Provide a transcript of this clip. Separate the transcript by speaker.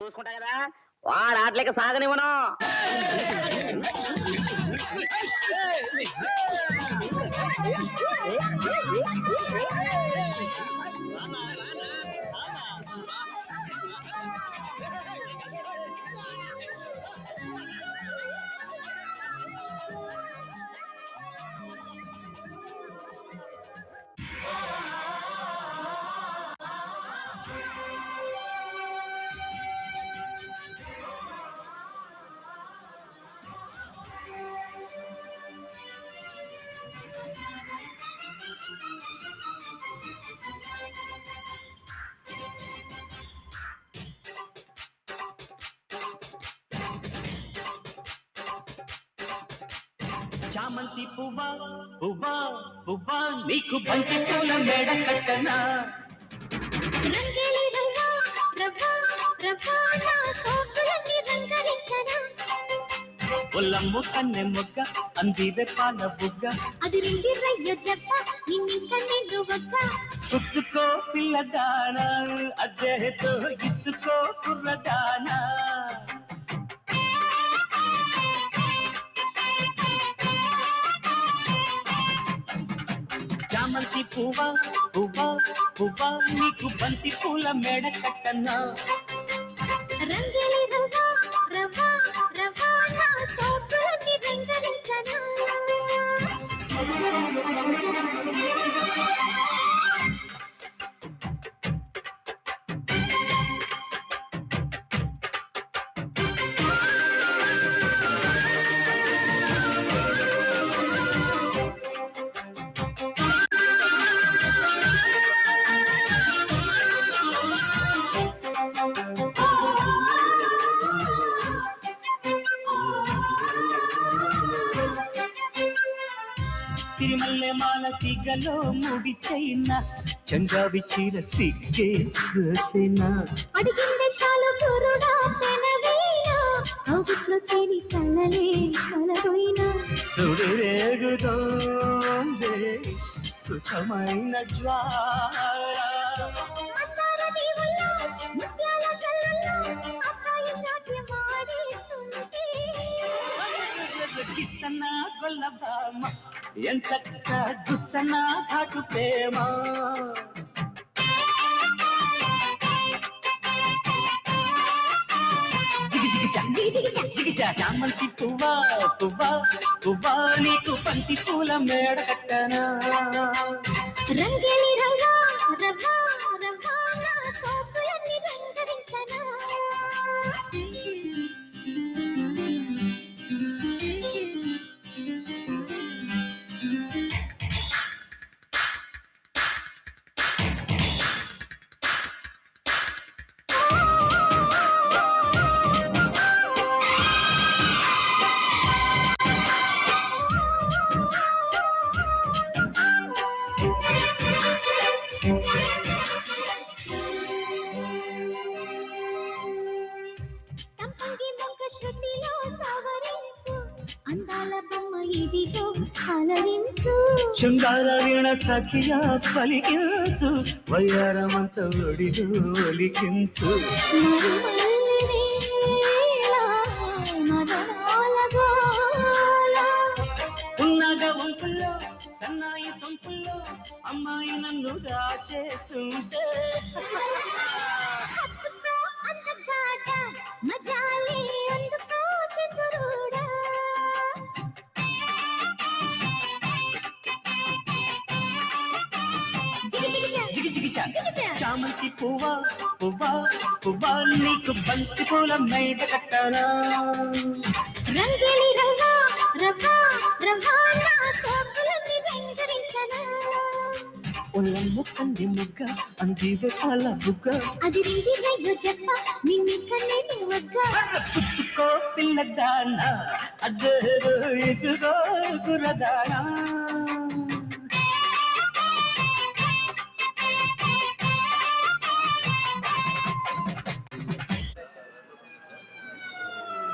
Speaker 1: చూసుకుంటా కదా వాడు ఆటలేక సాగనివ్వను. చామంతి పువ్వా పువ్వా పువ్వా నీకు బంతి పూల మేడ కట్టనా, ఒల్లమ్ము కన్నె మొగ్గ అందివే పాల బుగ్గ,
Speaker 2: అది రిండి రయ్య జప్ప నిన్నింక నేను వగ్గ,
Speaker 1: పుచ్చుకో పిల్లదానా అద్దెతో ఇచ్చుకో కుర్రదానా. చామంతి పువ్వా పువ్వా పువ్వా నీకు బంతి పూల మేడ కట్టనా,
Speaker 2: రంగేలి రవ్వా రవ్వా రవ్వా నా సోకులన్నీ రంగరించనా.
Speaker 1: సిరిమల్లె మాల సిగలో ముడి చైనా, చంగావి చీర సిగ్గే చైనా,
Speaker 2: అడిగిందే చాలు కురుడా పెనవీనా, అవుట్లో చేరి కళ్ళలే కలబోయినా,
Speaker 1: సుడిరేగుతోందే సుఖమైన జ్వాల,
Speaker 2: మందార దీవుల్లో ముత్యాల జల్లుల్లో అబ్బాయి నాట్యం ఆడేస్తుంటే,
Speaker 1: గిచ్చన్న గొల్లబామ ఎంచక్క గుచ్చన్న ఘాటు ప్రేమ. జిగిజా చామంతి పువ్వా పువ్వా పువ్వా నీకు బంతి పూల మేడ కట్టనా,
Speaker 2: రంగేలి రవ్వా రవ్వా రవ్వా నా సోకులన్నీ రంగరించనా. తంపంగి మొక్క శృతిలో సవరించు, అందాల బొమ్మ ఇదిగో అలరించు,
Speaker 1: శృంగార వీణ సఖియా పలికించు, వయ్యారమంత ఒడిలో ఒలికించు, ఉన్నగా వంపుల్లో సన్నాయి సొంపుల్లో అమ్మాయి నన్ను దాచేస్తుంటే,
Speaker 2: మజాలి అందుకో చతురుడా.
Speaker 1: జిగిజిగిచా చామంతి పువ్వా పువ్వా పువ్వా నీకు బంతి పూల మేడ కట్టనా,
Speaker 2: రంగేలి రవ్వా రవ్వా రవ్వా నా సోకులన్నీ రంగరించనా,
Speaker 1: ఒల్లమ్ము కంది ముగ్గ అందివే పాల బుగ్గ,
Speaker 2: అది రిండి రయ్య జప్ప నిన్నింక నేను వగ్గ,
Speaker 1: పుచ్చుకో పిల్లదానా అద్దెతో ఇచ్చుకో కుర్రదానా.